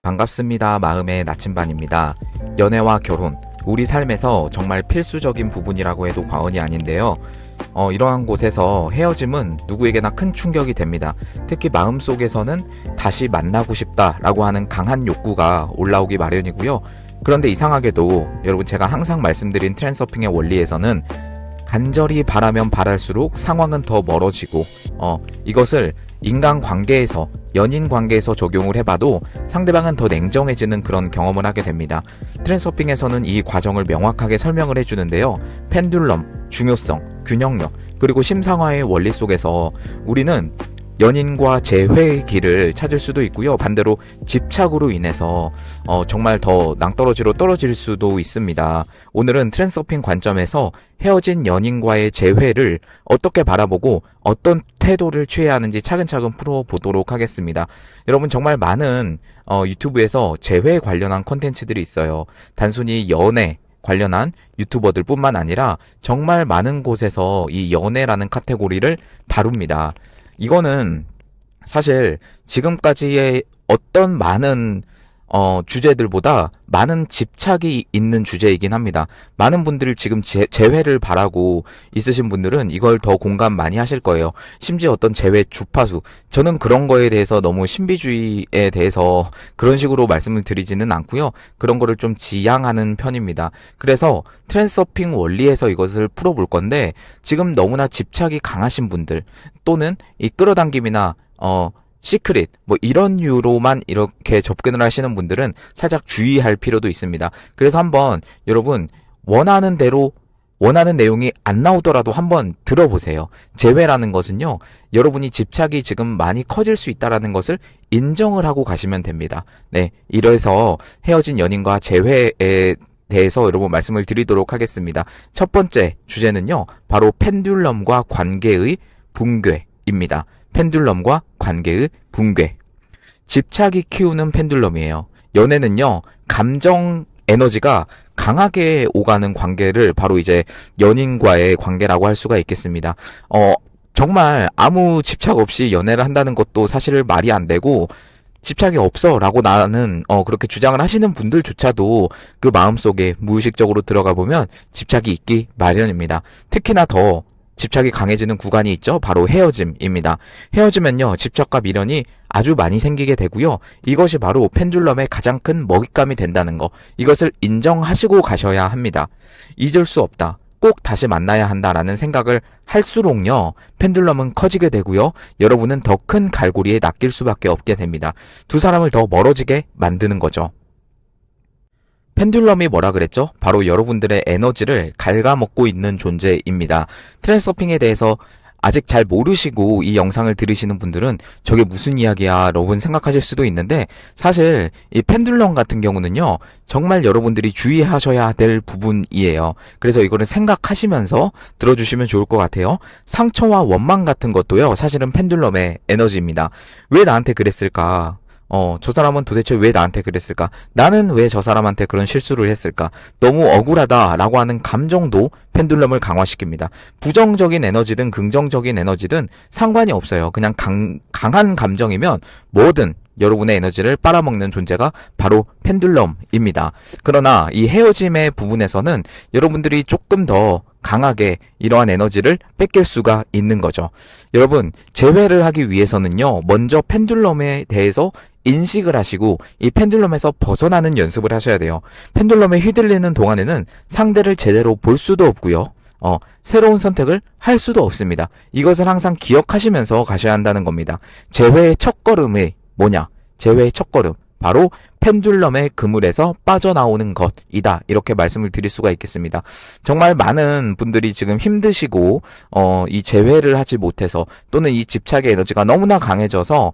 반갑습니다. 마음의 나침반입니다. 연애와 결혼, 우리 삶에서 정말 필수적인 부분이라고 해도 과언이 아닌데요. 이러한 곳에서 헤어짐은 누구에게나 큰 충격이 됩니다. 특히 마음속에서는 다시 만나고 싶다라고 하는 강한 욕구가 올라오기 마련이고요. 그런데 이상하게도 여러분, 제가 항상 말씀드린 트랜서핑의 원리에서는 간절히 바라면 바랄수록 상황은 더 멀어지고 이것을 인간관계에서, 연인 관계에서 적용을 해봐도 상대방은 더 냉정해지는 그런 경험을 하게 됩니다. 트랜서핑에서는 이 과정을 명확하게 설명을 해주는데요. 펜듈럼, 중요성, 균형력, 그리고 심상화의 원리 속에서 우리는 연인과 재회의 길을 찾을 수도 있고요. 반대로 집착으로 인해서 정말 더 낭떠러지로 떨어질 수도 있습니다. 오늘은 트랜서핑 관점에서 헤어진 연인과의 재회를 어떻게 바라보고 어떤 태도를 취해야 하는지 차근차근 풀어보도록 하겠습니다. 여러분, 정말 많은 유튜브에서 재회 관련한 컨텐츠들이 있어요. 단순히 연애 관련한 유튜버들 뿐만 아니라 정말 많은 곳에서 이 연애라는 카테고리를 다룹니다. 이거는 사실 지금까지의 어떤 많은 주제들보다 많은 집착이 있는 주제이긴 합니다. 많은 분들이 지금 재회를 바라고 있으신 분들은 이걸 더 공감 많이 하실 거예요. 심지어 어떤 재회 주파수, 저는 그런 거에 대해서 너무 신비주의에 대해서 그런 식으로 말씀을 드리지는 않고요. 그런 거를 좀 지양하는 편입니다. 그래서 트랜서핑 원리에서 이것을 풀어볼 건데, 지금 너무나 집착이 강하신 분들, 또는 이 끌어당김이나 시크릿, 이런 이유로만 이렇게 접근을 하시는 분들은 살짝 주의할 필요도 있습니다. 그래서 한번 여러분, 원하는 대로 원하는 내용이 안 나오더라도 한번 들어보세요. 재회라는 것은요, 여러분이 집착이 지금 많이 커질 수 있다라는 것을 인정을 하고 가시면 됩니다. 네, 이래서 헤어진 연인과 재회에 대해서 여러분 말씀을 드리도록 하겠습니다. 첫 번째 주제는요, 바로 펜듈럼과 관계의 붕괴입니다. 펜듈럼과 관계의 붕괴. 집착이 키우는 펜듈럼이에요. 연애는요, 감정 에너지가 강하게 오가는 관계를 바로 이제 연인과의 관계라고 할 수가 있겠습니다. 정말 아무 집착 없이 연애를 한다는 것도 사실 말이 안 되고, 집착이 없어 라고 나는 그렇게 주장을 하시는 분들조차도 그 마음속에 무의식적으로 들어가 보면 집착이 있기 마련입니다. 특히나 더 집착이 강해지는 구간이 있죠. 바로 헤어짐입니다. 헤어지면요, 집착과 미련이 아주 많이 생기게 되고요. 이것이 바로 펜듈럼의 가장 큰 먹잇감이 된다는 거, 이것을 인정하시고 가셔야 합니다. 잊을 수 없다, 꼭 다시 만나야 한다라는 생각을 할수록요, 펜듈럼은 커지게 되고요. 여러분은 더 큰 갈고리에 낚일 수밖에 없게 됩니다. 두 사람을 더 멀어지게 만드는 거죠. 펜듈럼이 뭐라 그랬죠? 바로 여러분들의 에너지를 갉아먹고 있는 존재입니다. 트랜서핑에 대해서 아직 잘 모르시고 이 영상을 들으시는 분들은 저게 무슨 이야기야 여러분 생각하실 수도 있는데, 사실 이 펜듈럼 같은 경우는요, 정말 여러분들이 주의하셔야 될 부분이에요. 그래서 이거를 생각하시면서 들어주시면 좋을 것 같아요. 상처와 원망 같은 것도요, 사실은 펜듈럼의 에너지입니다. 왜 나한테 그랬을까? 저 사람은 도대체 왜 나한테 그랬을까? 나는 왜 저 사람한테 그런 실수를 했을까? 너무 억울하다라고 하는 감정도 펜듈럼을 강화시킵니다. 부정적인 에너지든 긍정적인 에너지든 상관이 없어요. 그냥 강한 감정이면 뭐든 여러분의 에너지를 빨아먹는 존재가 바로 펜듈럼입니다. 그러나 이 헤어짐의 부분에서는 여러분들이 조금 더 강하게 이러한 에너지를 뺏길 수가 있는 거죠. 여러분, 재회를 하기 위해서는요, 먼저 펜듈럼에 대해서 인식을 하시고 이 펜듈럼에서 벗어나는 연습을 하셔야 돼요. 펜듈럼에 휘둘리는 동안에는 상대를 제대로 볼 수도 없고요. 새로운 선택을 할 수도 없습니다. 이것을 항상 기억하시면서 가셔야 한다는 겁니다. 재회의 첫걸음이 뭐냐? 재회의 첫걸음, 바로 펜듈럼의 그물에서 빠져나오는 것이다, 이렇게 말씀을 드릴 수가 있겠습니다. 정말 많은 분들이 지금 힘드시고 이 재회를 하지 못해서, 또는 이 집착의 에너지가 너무나 강해져서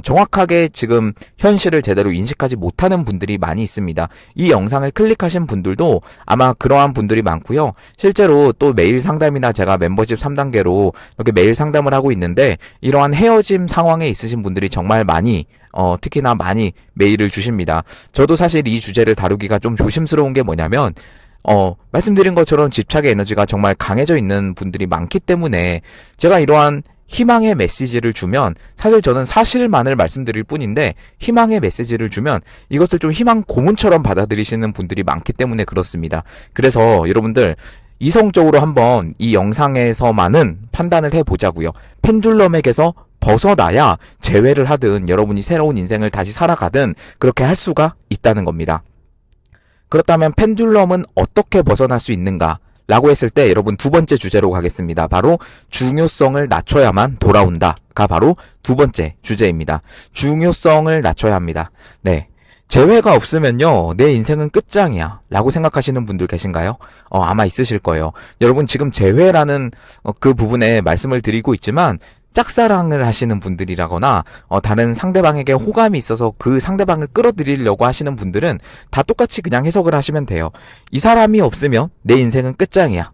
정확하게 지금 현실을 제대로 인식하지 못하는 분들이 많이 있습니다. 이 영상을 클릭하신 분들도 아마 그러한 분들이 많고요. 실제로 또 메일 상담이나 제가 멤버십 3단계로 이렇게 메일 상담을 하고 있는데, 이러한 헤어짐 상황에 있으신 분들이 정말 많이 특히나 많이 메일을 주십니다. 저도 사실 이 주제를 다루기가 좀 조심스러운 게 뭐냐면, 말씀드린 것처럼 집착의 에너지가 정말 강해져 있는 분들이 많기 때문에 제가 이러한 희망의 메시지를 주면, 사실 저는 사실만을 말씀드릴 뿐인데 희망의 메시지를 주면 이것을 좀 희망 고문처럼 받아들이시는 분들이 많기 때문에 그렇습니다. 그래서 여러분들 이성적으로 한번 이 영상에서만은 판단을 해보자고요. 펜듈럼에게서 벗어나야 재회를 하든 여러분이 새로운 인생을 다시 살아가든 그렇게 할 수가 있다는 겁니다. 그렇다면 펜듈럼은 어떻게 벗어날 수 있는가? 라고 했을 때 여러분 두 번째 주제로 가겠습니다. 바로 중요성을 낮춰야만 돌아온다가 바로 두 번째 주제입니다. 중요성을 낮춰야 합니다. 네. 재회가 없으면요, 내 인생은 끝장이야 라고 생각하시는 분들 계신가요? 아마 있으실 거예요. 여러분 지금 재회라는 그 부분에 말씀을 드리고 있지만 짝사랑을 하시는 분들이라거나 다른 상대방에게 호감이 있어서 그 상대방을 끌어들이려고 하시는 분들은 다 똑같이 그냥 해석을 하시면 돼요. 이 사람이 없으면 내 인생은 끝장이야.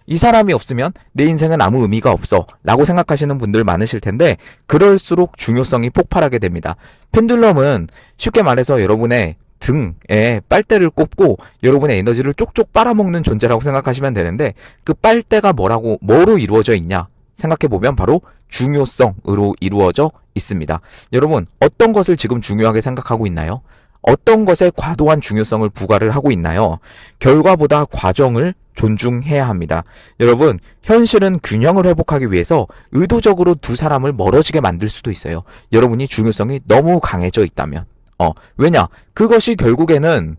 이 사람이 없으면 내 인생은 아무 의미가 없어 라고 생각하시는 분들 많으실 텐데 그럴수록 중요성이 폭발하게 됩니다. 펜듈럼은 쉽게 말해서 여러분의 등에 빨대를 꼽고 여러분의 에너지를 쪽쪽 빨아먹는 존재라고 생각하시면 되는데 그 빨대가 뭐로 이루어져 있냐? 생각해보면 바로 중요성으로 이루어져 있습니다. 여러분 어떤 것을 지금 중요하게 생각하고 있나요? 어떤 것에 과도한 중요성을 부과를 하고 있나요? 결과보다 과정을 존중해야 합니다. 여러분 현실은 균형을 회복하기 위해서 의도적으로 두 사람을 멀어지게 만들 수도 있어요. 여러분이 중요성이 너무 강해져 있다면 왜냐? 그것이 결국에는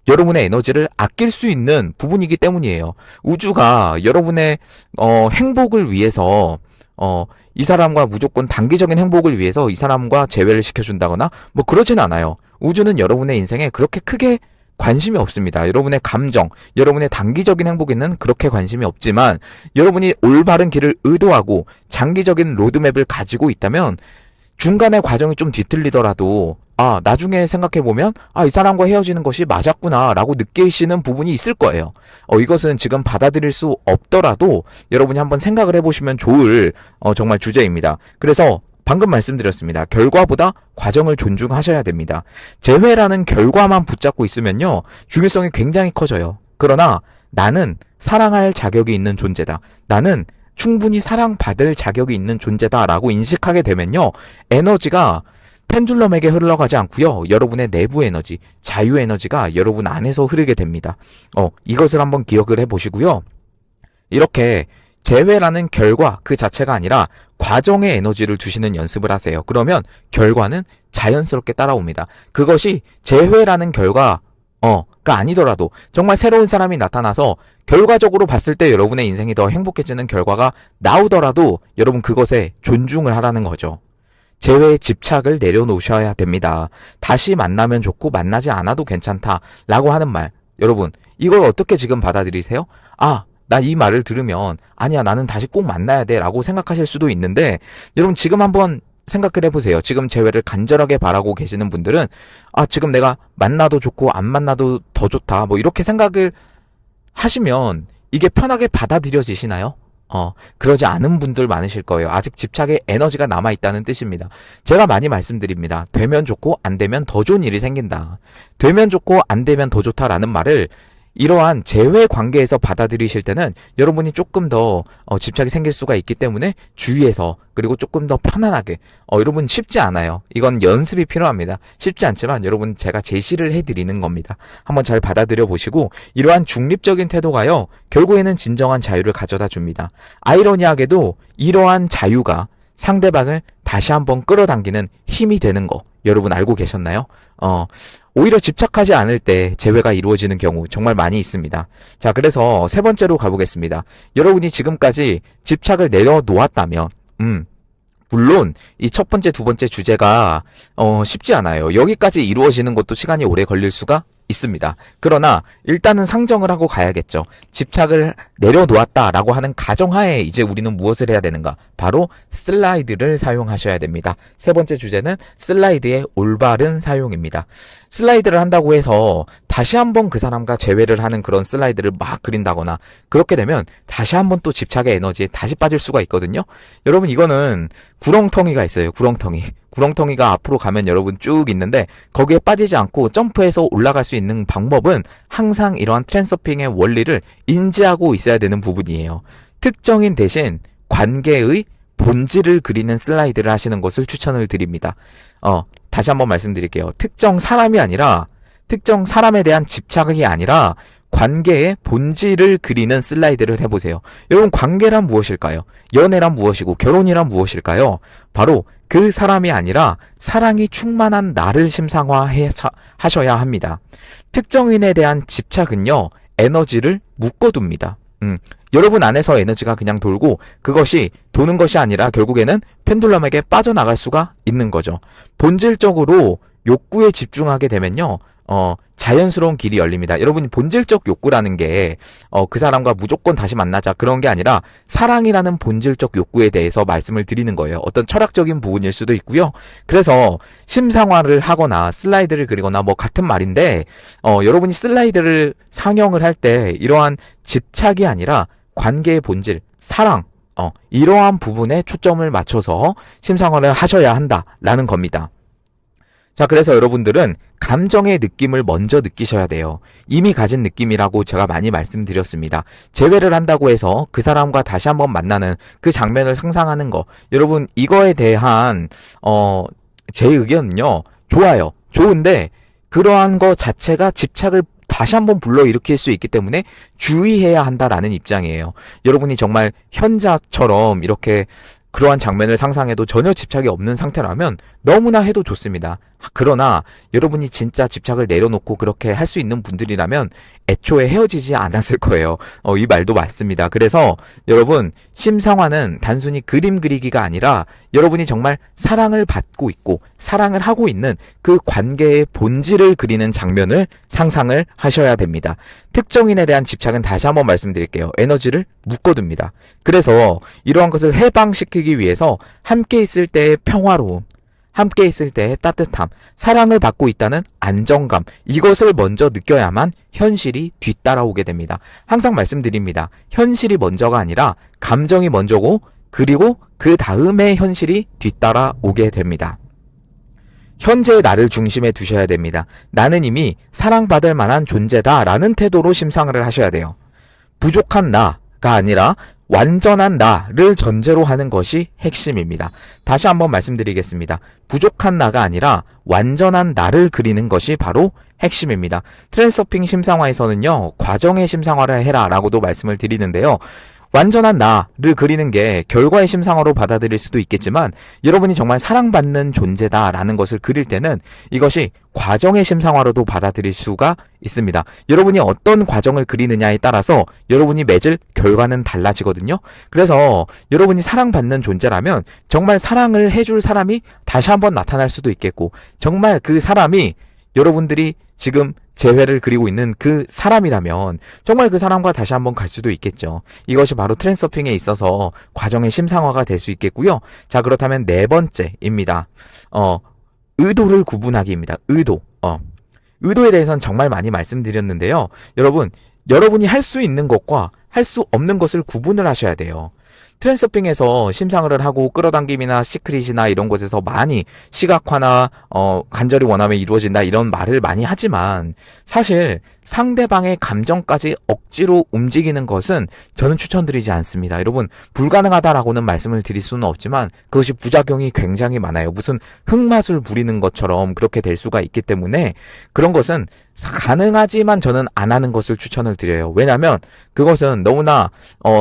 여러분의 에너지를 아낄 수 있는 부분이기 때문이에요. 우주가 여러분의 행복을 위해서 이 사람과 무조건 단기적인 행복을 위해서 이 사람과 재회를 시켜준다거나 뭐 그러진 않아요. 우주는 여러분의 인생에 그렇게 크게 관심이 없습니다. 여러분의 감정, 여러분의 단기적인 행복에는 그렇게 관심이 없지만 여러분이 올바른 길을 의도하고 장기적인 로드맵을 가지고 있다면 중간에 과정이 좀 뒤틀리더라도 나중에 생각해보면 이 사람과 헤어지는 것이 맞았구나 라고 느끼시는 부분이 있을 거예요. 이것은 지금 받아들일 수 없더라도 여러분이 한번 생각을 해보시면 좋을 정말 주제입니다. 그래서 방금 말씀드렸습니다. 결과보다 과정을 존중하셔야 됩니다. 재회라는 결과만 붙잡고 있으면요 중요성이 굉장히 커져요. 그러나 나는 사랑할 자격이 있는 존재다. 나는 충분히 사랑받을 자격이 있는 존재다라고 인식하게 되면요 에너지가 펜듈럼에게 흘러가지 않고요 여러분의 내부 에너지, 자유 에너지가 여러분 안에서 흐르게 됩니다. 이것을 한번 기억을 해보시고요. 이렇게 재회라는 결과 그 자체가 아니라 과정의 에너지를 두시는 연습을 하세요. 그러면 결과는 자연스럽게 따라옵니다. 그것이 재회라는 결과가 아니더라도 정말 새로운 사람이 나타나서 결과적으로 봤을 때 여러분의 인생이 더 행복해지는 결과가 나오더라도 여러분 그것에 존중을 하라는 거죠. 재회에 집착을 내려놓으셔야 됩니다. 다시 만나면 좋고 만나지 않아도 괜찮다라고 하는 말, 여러분 이걸 어떻게 지금 받아들이세요? 나 이 말을 들으면 아니야 나는 다시 꼭 만나야 돼 라고 생각하실 수도 있는데 여러분 지금 한번 생각을 해보세요. 지금 재회를 간절하게 바라고 계시는 분들은 지금 내가 만나도 좋고 안 만나도 더 좋다 뭐 이렇게 생각을 하시면 이게 편하게 받아들여지시나요? 그러지 않은 분들 많으실 거예요. 아직 집착의 에너지가 남아있다는 뜻입니다. 제가 많이 말씀드립니다. 되면 좋고 안 되면 더 좋은 일이 생긴다. 되면 좋고 안 되면 더 좋다라는 말을 이러한 재회 관계에서 받아들이실 때는 여러분이 조금 더 집착이 생길 수가 있기 때문에 주의해서 그리고 조금 더 편안하게 여러분 쉽지 않아요. 이건 연습이 필요합니다. 쉽지 않지만 여러분 제가 제시를 해드리는 겁니다. 한번 잘 받아들여 보시고 이러한 중립적인 태도가요 결국에는 진정한 자유를 가져다 줍니다. 아이러니하게도 이러한 자유가 상대방을 다시 한번 끌어당기는 힘이 되는 거 여러분 알고 계셨나요? 오히려 집착하지 않을 때 재회가 이루어지는 경우 정말 많이 있습니다. 자, 그래서 세 번째로 가보겠습니다. 여러분이 지금까지 집착을 내려놓았다면 물론 이 첫 번째, 두 번째 주제가 쉽지 않아요. 여기까지 이루어지는 것도 시간이 오래 걸릴 수가 있습니다. 그러나 일단은 상정을 하고 가야겠죠. 집착을 내려놓았다라고 하는 가정하에 이제 우리는 무엇을 해야 되는가? 바로 슬라이드를 사용하셔야 됩니다. 세 번째 주제는 슬라이드의 올바른 사용입니다. 슬라이드를 한다고 해서 다시 한번 그 사람과 재회를 하는 그런 슬라이드를 막 그린다거나 그렇게 되면 다시 한번 또 집착의 에너지에 다시 빠질 수가 있거든요. 여러분 이거는 구렁텅이가 있어요. 구렁텅이가 앞으로 가면 여러분 쭉 있는데 거기에 빠지지 않고 점프해서 올라갈 수 있는 방법은 항상 이러한 트랜서핑의 원리를 인지하고 있어야 되는 부분이에요. 특정인 대신 관계의 본질을 그리는 슬라이드를 하시는 것을 추천을 드립니다. 다시 한번 말씀드릴게요. 특정 사람이 아니라, 특정 사람에 대한 집착이 아니라 관계의 본질을 그리는 슬라이드를 해보세요. 여러분, 관계란 무엇일까요? 연애란 무엇이고 결혼이란 무엇일까요? 바로 그 사람이 아니라 사랑이 충만한 나를 심상화하셔야 합니다. 특정인에 대한 집착은요, 에너지를 묶어둡니다. 여러분 안에서 에너지가 그냥 돌고 그것이 도는 것이 아니라 결국에는 펜듈럼에게 빠져나갈 수가 있는 거죠. 본질적으로 욕구에 집중하게 되면요, 자연스러운 길이 열립니다. 여러분이 본질적 욕구라는 게, 그 사람과 무조건 다시 만나자 그런 게 아니라 사랑이라는 본질적 욕구에 대해서 말씀을 드리는 거예요. 어떤 철학적인 부분일 수도 있고요. 그래서 심상화를 하거나 슬라이드를 그리거나 뭐 같은 말인데, 여러분이 슬라이드를 상영을 할 때 이러한 집착이 아니라 관계의 본질, 사랑, 이러한 부분에 초점을 맞춰서 심상화를 하셔야 한다라는 겁니다. 자, 그래서 여러분들은 감정의 느낌을 먼저 느끼셔야 돼요. 이미 가진 느낌이라고 제가 많이 말씀드렸습니다. 재회를 한다고 해서 그 사람과 다시 한번 만나는 그 장면을 상상하는 거, 여러분 이거에 대한 제 의견은요, 좋아요. 좋은데 그러한 거 자체가 집착을 다시 한번 불러일으킬 수 있기 때문에 주의해야 한다라는 입장이에요. 여러분이 정말 현자처럼 이렇게 그러한 장면을 상상해도 전혀 집착이 없는 상태라면 너무나 해도 좋습니다. 그러나 여러분이 진짜 집착을 내려놓고 그렇게 할 수 있는 분들이라면 애초에 헤어지지 않았을 거예요. 이 말도 맞습니다. 그래서 여러분, 심상화는 단순히 그림 그리기가 아니라 여러분이 정말 사랑을 받고 있고 사랑을 하고 있는 그 관계의 본질을 그리는 장면을 상상을 하셔야 됩니다. 특정인에 대한 집착은 다시 한번 말씀드릴게요. 에너지를 묶어둡니다. 그래서 이러한 것을 해방시키기 위해서 함께 있을 때의 평화로움, 함께 있을 때의 따뜻함, 사랑을 받고 있다는 안정감, 이것을 먼저 느껴야만 현실이 뒤따라오게 됩니다. 항상 말씀드립니다. 현실이 먼저가 아니라 감정이 먼저고, 그리고 그 다음에 현실이 뒤따라오게 됩니다. 현재의 나를 중심에 두셔야 됩니다. 나는 이미 사랑받을 만한 존재다라는 태도로 심상을 하셔야 돼요. 부족한 나가 아니라 완전한 나를 전제로 하는 것이 핵심입니다. 다시 한번 말씀드리겠습니다. 부족한 나가 아니라 완전한 나를 그리는 것이 바로 핵심입니다. 트랜스서핑 심상화에서는요, 과정의 심상화를 해라 라고도 말씀을 드리는데요. 완전한 나를 그리는 게 결과의 심상화로 받아들일 수도 있겠지만, 여러분이 정말 사랑받는 존재다라는 것을 그릴 때는 이것이 과정의 심상화로도 받아들일 수가 있습니다. 여러분이 어떤 과정을 그리느냐에 따라서 여러분이 맺을 결과는 달라지거든요. 그래서 여러분이 사랑받는 존재라면 정말 사랑을 해줄 사람이 다시 한번 나타날 수도 있겠고, 정말 그 사람이 여러분들이 지금 재회를 그리고 있는 그 사람이라면 정말 그 사람과 다시 한번 갈 수도 있겠죠. 이것이 바로 트랜스서핑에 있어서 과정의 심상화가 될 수 있겠고요. 자, 그렇다면 네 번째입니다. 의도를 구분하기입니다. 의도에 대해서는 정말 많이 말씀드렸는데요. 여러분이 할 수 있는 것과 할 수 없는 것을 구분을 하셔야 돼요. 트랜스서핑에서 심상을 하고 끌어당김이나 시크릿이나 이런 곳에서 많이 시각화나 간절히 원하면 이루어진다 이런 말을 많이 하지만, 사실 상대방의 감정까지 억지로 움직이는 것은 저는 추천드리지 않습니다. 여러분, 불가능하다라고는 말씀을 드릴 수는 없지만 그것이 부작용이 굉장히 많아요. 무슨 흑마술 부리는 것처럼 그렇게 될 수가 있기 때문에 그런 것은 가능하지만 저는 안 하는 것을 추천을 드려요. 왜냐하면 그것은 너무나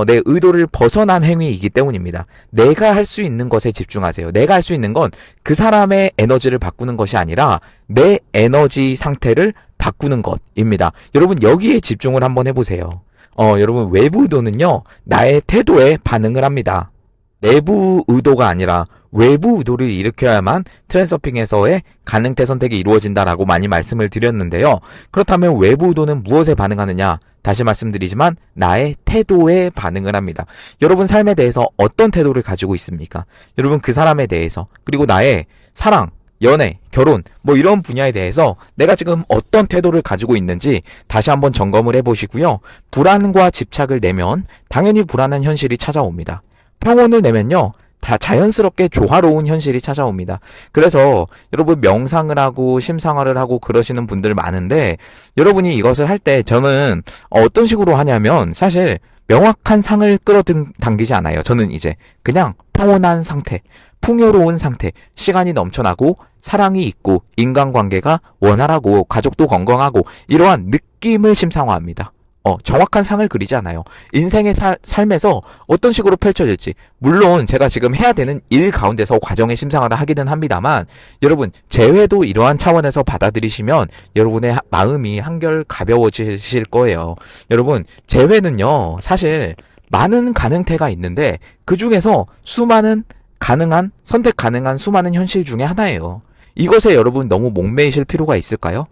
내 의도를 벗어난 행위이기 때문입니다. 내가 할 수 있는 것에 집중하세요. 내가 할 수 있는 건 그 사람의 에너지를 바꾸는 것이 아니라 내 에너지 상태를 바꾸는 것입니다. 여러분, 여기에 집중을 한번 해보세요. 여러분, 외부 의도는요, 나의 태도에 반응을 합니다. 내부 의도가 아니라 외부 의도를 일으켜야만 트랜스서핑에서의 가능태 선택이 이루어진다라고 많이 말씀을 드렸는데요. 그렇다면 외부 의도는 무엇에 반응하느냐? 다시 말씀드리지만 나의 태도에 반응을 합니다. 여러분 삶에 대해서 어떤 태도를 가지고 있습니까? 여러분 그 사람에 대해서, 그리고 나의 사랑, 연애, 결혼, 뭐 이런 분야에 대해서 내가 지금 어떤 태도를 가지고 있는지 다시 한번 점검을 해보시고요. 불안과 집착을 내면 당연히 불안한 현실이 찾아옵니다. 평온을 내면요, 다 자연스럽게 조화로운 현실이 찾아옵니다. 그래서 여러분 명상을 하고 심상화를 하고 그러시는 분들 많은데 여러분이 이것을 할 때 저는 어떤 식으로 하냐면 사실 명확한 상을 끌어당기지 않아요. 저는 이제 그냥 평온한 상태, 풍요로운 상태, 시간이 넘쳐나고 사랑이 있고 인간관계가 원활하고 가족도 건강하고 이러한 느낌을 심상화합니다. 정확한 상을 그리지 않아요. 인생의 삶에서 어떤 식으로 펼쳐질지. 물론 제가 지금 해야 되는 일 가운데서 과정의 심상화를 하기는 합니다만 여러분 재회도 이러한 차원에서 받아들이시면 여러분의 마음이 한결 가벼워지실 거예요. 여러분 재회는요 사실 많은 가능태가 있는데 그 중에서 수많은 선택 가능한 수많은 현실 중에 하나예요. 이것에 여러분 너무 목매이실 필요가 있을까요?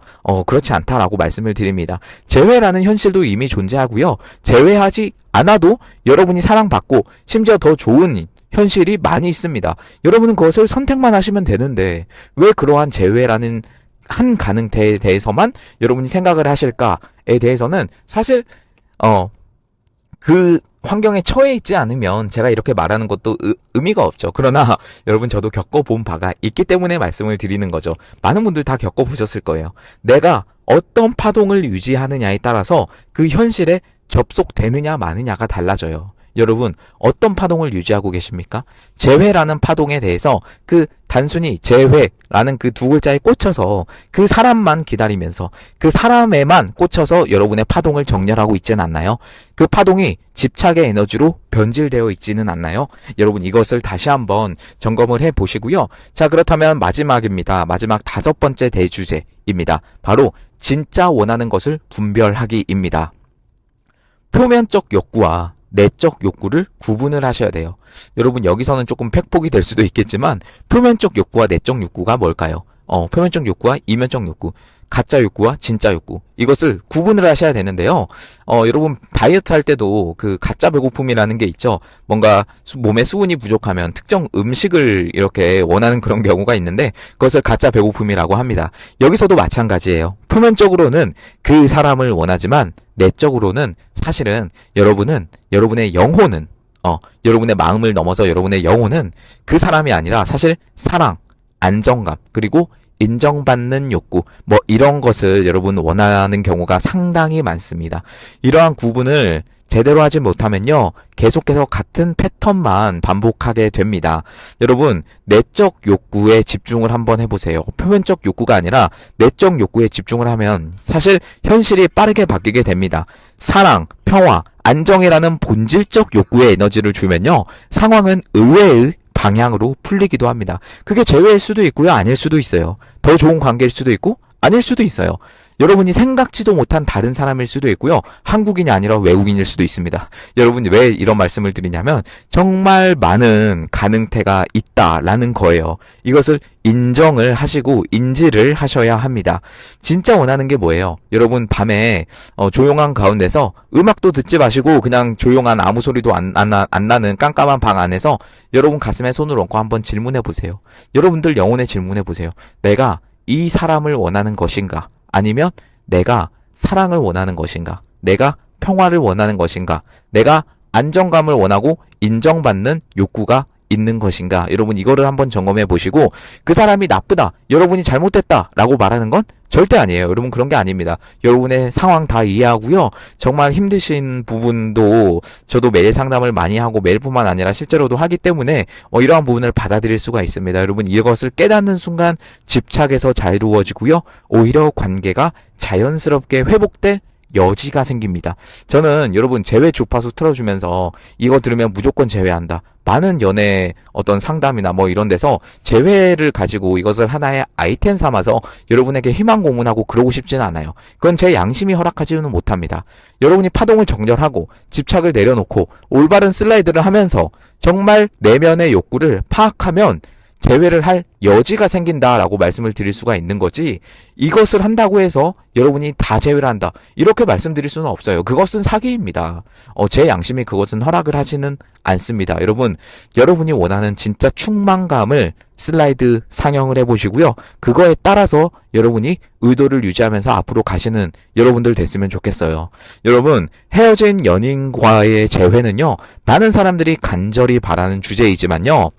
그렇지 않다라고 말씀을 드립니다. 재회라는 현실도 이미 존재하고요. 재회하지 않아도 여러분이 사랑받고 심지어 더 좋은 현실이 많이 있습니다. 여러분은 그것을 선택만 하시면 되는데 왜 그러한 재회라는 한 가능태에 대해서만 여러분이 생각을 하실까에 대해서는 사실 그 환경에 처해 있지 않으면 제가 이렇게 말하는 것도 의미가 없죠. 그러나 여러분 저도 겪어본 바가 있기 때문에 말씀을 드리는 거죠. 많은 분들 다 겪어보셨을 거예요. 내가 어떤 파동을 유지하느냐에 따라서 그 현실에 접속되느냐 마느냐가 달라져요. 여러분 어떤 파동을 유지하고 계십니까? 재회라는 파동에 대해서 그 단순히 재회라는 그 두 글자에 꽂혀서 그 사람만 기다리면서 그 사람에만 꽂혀서 여러분의 파동을 정렬하고 있지는 않나요? 그 파동이 집착의 에너지로 변질되어 있지는 않나요? 여러분 이것을 다시 한번 점검을 해보시고요. 자 그렇다면 마지막입니다. 마지막 5번째 대주제입니다. 바로 진짜 원하는 것을 분별하기입니다. 표면적 욕구와 내적 욕구를 구분을 하셔야 돼요. 여러분 여기서는 조금 팩폭이 될 수도 있겠지만 표면적 욕구와 내적 욕구가 뭘까요? 표면적 욕구와 이면적 욕구, 가짜 욕구와 진짜 욕구, 이것을 구분을 하셔야 되는데요. 여러분 다이어트 할 때도 그 가짜 배고픔이라는 게 있죠. 뭔가 몸에 수분이 부족하면 특정 음식을 이렇게 원하는 그런 경우가 있는데 그것을 가짜 배고픔이라고 합니다. 여기서도 마찬가지예요. 표면적으로는 그 사람을 원하지만 내적으로는 사실은 여러분의 영혼은 여러분의 마음을 넘어서 여러분의 영혼은 그 사람이 아니라 사실 사랑, 안정감, 그리고 인정받는 욕구, 이런 것을 여러분 원하는 경우가 상당히 많습니다. 이러한 구분을 제대로 하지 못하면요, 계속해서 같은 패턴만 반복하게 됩니다. 여러분, 내적 욕구에 집중을 한번 해보세요. 표면적 욕구가 아니라 내적 욕구에 집중을 하면 사실 현실이 빠르게 바뀌게 됩니다. 사랑, 평화, 안정이라는 본질적 욕구에 에너지를 주면요, 상황은 의외의 방향으로 풀리기도 합니다. 그게 재회일 수도 있고요, 아닐 수도 있어요. 더 좋은 관계일 수도 있고 아닐 수도 있어요. 여러분이 생각지도 못한 다른 사람일 수도 있고요, 한국인이 아니라 외국인일 수도 있습니다. 여러분 왜 이런 말씀을 드리냐면 정말 많은 가능태가 있다라는 거예요. 이것을 인정을 하시고 인지를 하셔야 합니다. 진짜 원하는 게 뭐예요? 여러분 밤에 조용한 가운데서 음악도 듣지 마시고 그냥 조용한 아무 소리도 안 나는 깜깜한 방 안에서 여러분 가슴에 손을 얹고 한번 질문해 보세요. 여러분들 영혼에 질문해 보세요. 내가 이 사람을 원하는 것인가? 아니면 내가 사랑을 원하는 것인가? 내가 평화를 원하는 것인가? 내가 안정감을 원하고 인정받는 욕구가 있는 것인가? 여러분 이거를 한번 점검해 보시고, 그 사람이 나쁘다, 여러분이 잘못됐다 라고 말하는 건 절대 아니에요. 여러분 그런 게 아닙니다. 여러분의 상황 다 이해하고요, 정말 힘드신 부분도 저도 매일 상담을 많이 하고 매일뿐만 아니라 실제로도 하기 때문에 이러한 부분을 받아들일 수가 있습니다. 여러분 이것을 깨닫는 순간 집착에서 자유로워지고요, 오히려 관계가 자연스럽게 회복될 여지가 생깁니다. 저는 여러분 재회 주파수 틀어주면서 이거 들으면 무조건 재회한다, 많은 연애 어떤 상담이나 이런 데서 재회를 가지고 이것을 하나의 아이템 삼아서 여러분에게 희망 고문하고 그러고 싶지는 않아요. 그건 제 양심이 허락하지는 못합니다. 여러분이 파동을 정렬하고 집착을 내려놓고 올바른 슬라이드를 하면서 정말 내면의 욕구를 파악하면 재회를 할 여지가 생긴다라고 말씀을 드릴 수가 있는 거지, 이것을 한다고 해서 여러분이 다 재회를 한다 이렇게 말씀드릴 수는 없어요. 그것은 사기입니다. 제 양심이 그것은 허락을 하지는 않습니다. 여러분, 여러분이 원하는 진짜 충만감을 슬라이드 상영을 해보시고요, 그거에 따라서 여러분이 의도를 유지하면서 앞으로 가시는 여러분들 됐으면 좋겠어요. 여러분, 헤어진 연인과의 재회는요, 많은 사람들이 간절히 바라는 주제이지만요,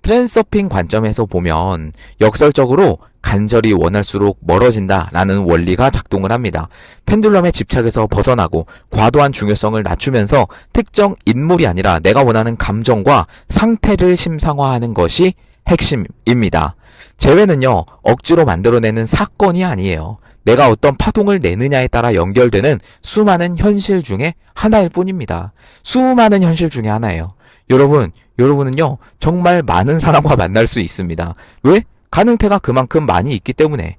트렌드서핑 관점에서 보면 역설적으로 간절히 원할수록 멀어진다라는 원리가 작동을 합니다. 펜듈럼의 집착에서 벗어나고 과도한 중요성을 낮추면서 특정 인물이 아니라 내가 원하는 감정과 상태를 심상화하는 것이 핵심입니다. 재회는요, 억지로 만들어내는 사건이 아니에요. 내가 어떤 파동을 내느냐에 따라 연결되는 수많은 현실 중에 하나일 뿐입니다. 수많은 현실 중에 하나예요. 여러분은요, 정말 많은 사람과 만날 수 있습니다. 왜? 가능태가 그만큼 많이 있기 때문에.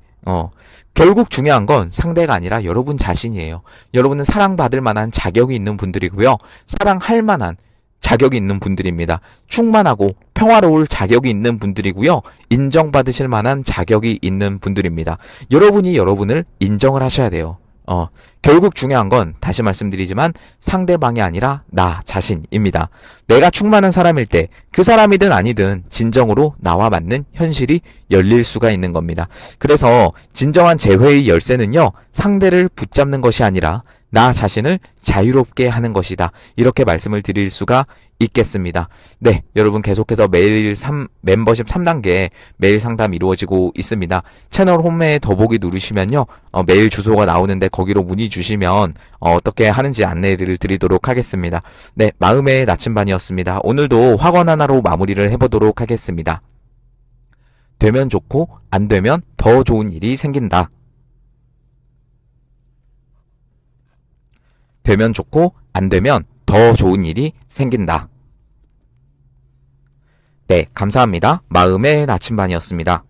결국 중요한 건 상대가 아니라 여러분 자신이에요. 여러분은 사랑받을 만한 자격이 있는 분들이고요. 사랑할 만한 자격이 있는 분들입니다. 충만하고 평화로울 자격이 있는 분들이고요. 인정받으실 만한 자격이 있는 분들입니다. 여러분이 여러분을 인정을 하셔야 돼요. 결국 중요한 건 다시 말씀드리지만 상대방이 아니라 나 자신입니다. 내가 충만한 사람일 때 그 사람이든 아니든 진정으로 나와 맞는 현실이 열릴 수가 있는 겁니다. 그래서 진정한 재회의 열쇠는요, 상대를 붙잡는 것이 아니라 나 자신을 자유롭게 하는 것이다. 이렇게 말씀을 드릴 수가 있겠습니다. 네, 여러분 계속해서 매일 멤버십 3단계 메일 상담 이루어지고 있습니다. 채널 홈에 더보기 누르시면요, 메일 주소가 나오는데 거기로 문의 주시면 어떻게 하는지 안내를 드리도록 하겠습니다. 네, 마음의 나침반이었습니다. 오늘도 확언 하나로 마무리를 해보도록 하겠습니다. 되면 좋고 안 되면 더 좋은 일이 생긴다. 되면 좋고 안 되면 더 좋은 일이 생긴다. 네, 감사합니다. 마음의 나침반이었습니다.